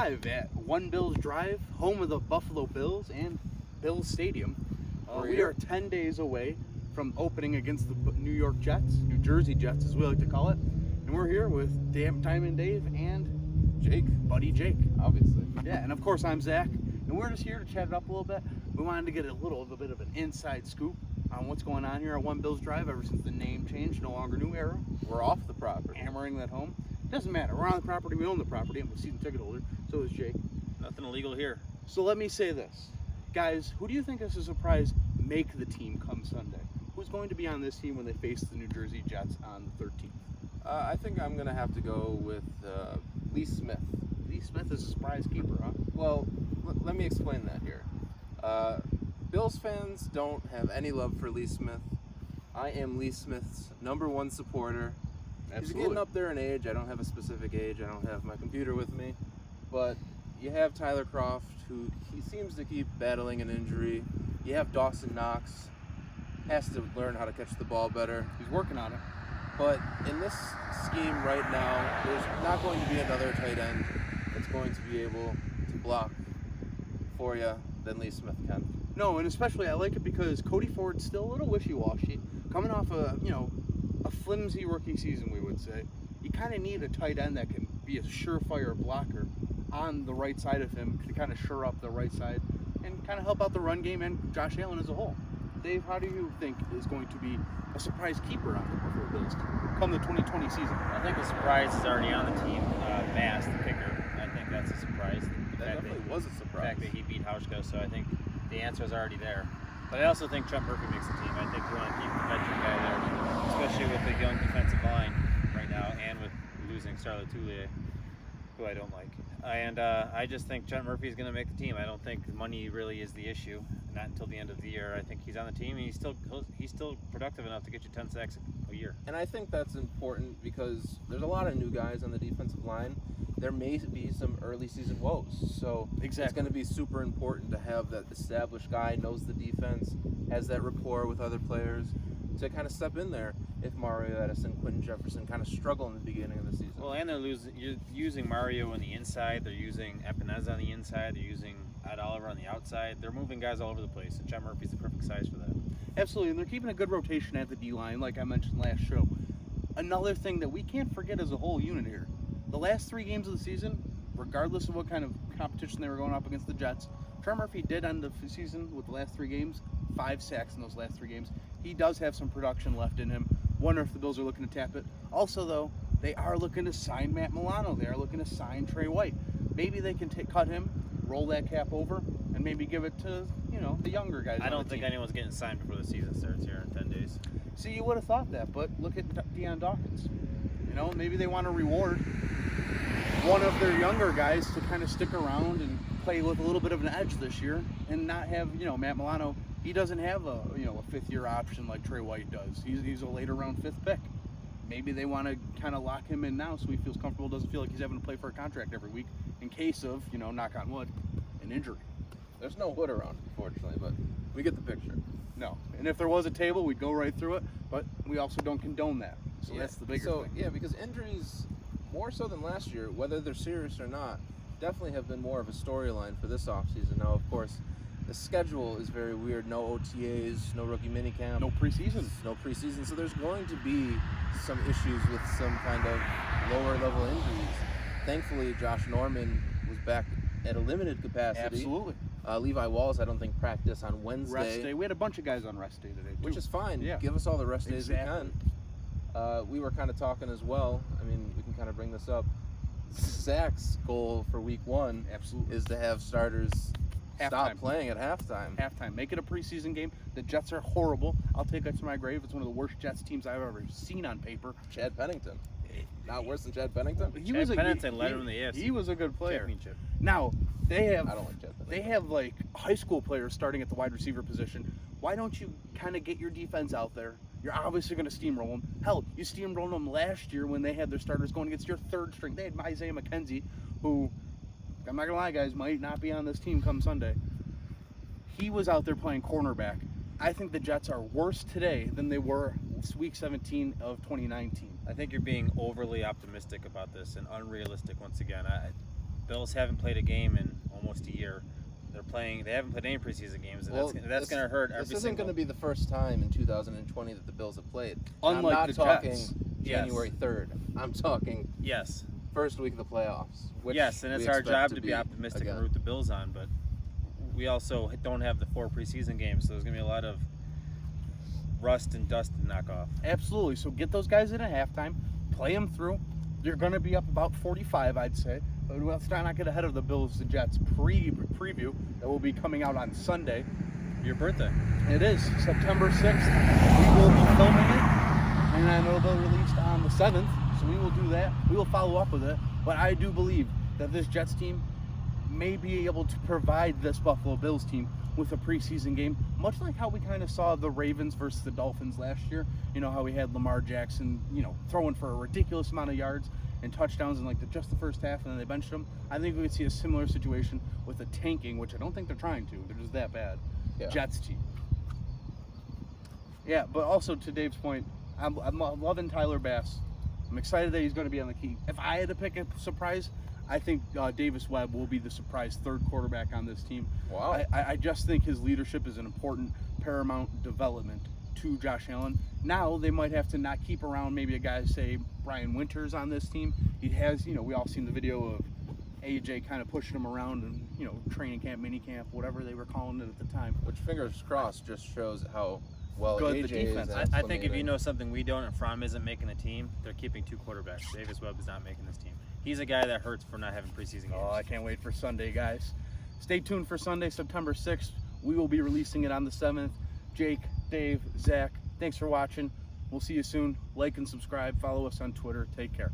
live at One Bills Drive, home of the Buffalo Bills and Bills Stadium. We are 10 days away from opening against the New Jersey Jets as we like to call it. And we're here with Diamond Dave and Jake. Buddy Jake. Obviously. Yeah, and of course I'm Zach. And we're just here to chat it up a little bit. We wanted to get a little bit of an inside scoop on what's going on here at One Bills Drive ever since the name changed, no longer New Era. We're off the property. Hammering that home. Doesn't matter. We're on the property. We own the property. I'm a season ticket holder. So is Jake. Nothing illegal here. So let me say this. Guys, who do you think is a surprise make the team come Sunday? Who's going to be on this team when they face the New Jersey Jets on the 13th? I think I'm going to have to go with Lee Smith. Lee Smith is a surprise keeper, huh? Well, let me explain that here. Bills fans don't have any love for Lee Smith. I am Lee Smith's #1 supporter. Absolutely. He's getting up there in age. I don't have a specific age. I don't have my computer with me. But you have Tyler Croft, who he seems to keep battling an injury. You have Dawson Knox, has to learn how to catch the ball better. He's working on it. But in this scheme right now, there's not going to be another tight end that's going to be able to block for you than Lee Smith can. No, and especially I like it because Cody Ford's still a little wishy-washy. Coming off a flimsy rookie season, we would say. You kind of need a tight end that can be a surefire blocker on the right side of him to kind of shore up the right side and kind of help out the run game and Josh Allen as a whole. Dave, how do you think is going to be a surprise keeper on the Buffalo Bills come the 2020 season? I think the surprise is already on the team. Mass, the kicker. I think that's a surprise. That definitely was a The surprise. fact that he beat Hauschka, so I think the answer is already there. But I also think Trent Murphy makes the team. I think we want to keep the veteran guy there, especially with the young defensive line right now and with losing Starlet Toulier, who I don't like. And I just think Trent Murphy is going to make the team. I don't think money really is the issue, not until the end of the year. I think he's on the team, and he's still productive enough to get you 10 sacks a year. And I think that's important because there's a lot of new guys on the defensive line. There may be some early season woes. So It's going to be super important to have that established guy, knows the defense, has that rapport with other players to kind of step in there if Mario Edison, Quentin Jefferson kind of struggle in the beginning of the season. Well, and you're using Mario on the inside. They're using Epineza on the inside. They're using Ed Oliver on the outside. They're moving guys all over the place, and Trent Murphy's the perfect size for that. Absolutely, and they're keeping a good rotation at the D-line, like I mentioned last show. Another thing that we can't forget as a whole unit here, the last 3 games of the season, regardless of what kind of competition they were going up against the Jets, Trent Murphy did end the season with the last 3 games, 5 sacks in those last 3 games. He does have some production left in him. Wonder if the Bills are looking to tap it. Also, though, they are looking to sign Matt Milano. They are looking to sign Trey White. Maybe they can cut him, roll that cap over, and maybe give it to the younger guys. I don't think anyone's getting signed before the season starts here in 10 days. See, you would have thought that, but look at Deion Dawkins. Maybe they want to reward one of their younger guys to kind of stick around and play with a little bit of an edge this year and not have, Matt Milano. He doesn't have a 5th-year option like Trey White does. He's a later round 5th pick. Maybe they want to kind of lock him in now so he feels comfortable, doesn't feel like he's having to play for a contract every week in case of, knock on wood, an injury. There's no wood around, unfortunately, but we get the picture. No. And if there was a table, we'd go right through it, but we also don't condone that. So that's the bigger thing. Yeah, because injuries, more so than last year, whether they're serious or not, definitely have been more of a storyline for this offseason. Now, of course, the schedule is very weird. No OTAs, no rookie minicamp. No preseason. No preseason. So there's going to be some issues with some kind of lower level injuries. Thankfully, Josh Norman was back at a limited capacity. Absolutely. Levi Walls, I don't think, practiced on Wednesday. Rest day. We had a bunch of guys on rest day today, too. Which is fine. Yeah. Give us all the rest days we Exactly. can. We were kind of talking as well. I mean, we can kind of bring this up. Zach's goal for week 1 Absolutely. is to have starters stop Halftime. playing at halftime. Halftime. Make it a preseason game. The Jets are horrible. I'll take that to my grave. It's one of the worst Jets teams I've ever seen on paper. Chad Pennington. Not worse than Chad Pennington? Chad Pennington led him in the AFC He was a good player. Championship. Now, they have I don't like Chad Pennington. They have like high school players starting at the wide receiver position. Why don't you kind of get your defense out there? You're obviously going to steamroll them. Hell, you steamrolled them last year when they had their starters going against your 3rd string. They had Isaiah McKenzie, who, I'm not going to lie, guys, might not be on this team come Sunday. He was out there playing cornerback. I think the Jets are worse today than they were week 17 of 2019. I think you're being overly optimistic about this and unrealistic once again. Bills haven't played a game in almost a year. They haven't played any preseason games, and that's going to hurt every This isn't going to be the first time in 2020 that the Bills have played. Unlike I'm the not talking Jets. January 3rd. I'm talking Yes. first week of the playoffs. Which Yes, and it's we our expect job to be optimistic again. and root the Bills on, but we also don't have the 4 preseason games, so there's going to be a lot of rust and dust to knock off. Absolutely. So get those guys in at halftime, play them through. You're going to be up about 45, I'd say. But let's not get ahead of the Bills and Jets preview that will be coming out on Sunday. Your birthday. It is September 6th. We will be filming it, and I know they'll release on the 7th, so we will do that. We will follow up with it. But I do believe that this Jets team may be able to provide this Buffalo Bills team with a preseason game, much like how we kind of saw the Ravens versus the Dolphins last year. You know, how we had Lamar Jackson, throwing for a ridiculous amount of yards and touchdowns in just the first half, and then they benched him. I think we could see a similar situation with the tanking, which I don't think they're trying to. They're just that bad. Yeah. Jets team. Yeah, but also to Dave's point, I'm loving Tyler Bass. I'm excited that he's going to be on the key. If I had to pick a surprise, I think Davis Webb will be the surprise third quarterback on this team. Wow. I just think his leadership is an important paramount development to Josh Allen. Now they might have to not keep around maybe a guy, say Brian Winters on this team. He has, we all seen the video of AJ kind of pushing him around and, training camp, mini camp, whatever they were calling it at the time. Which, fingers crossed, just shows how well Good AJ the defense. is. I think if you know something we don't, and Fromm isn't making the team, they're keeping 2 quarterbacks. Davis Webb is not making this team. He's a guy that hurts for not having preseason games. Oh, I can't wait for Sunday, guys. Stay tuned for Sunday, September 6th. We will be releasing it on the 7th. Jake, Dave, Zach, thanks for watching. We'll see you soon. Like and subscribe. Follow us on Twitter. Take care.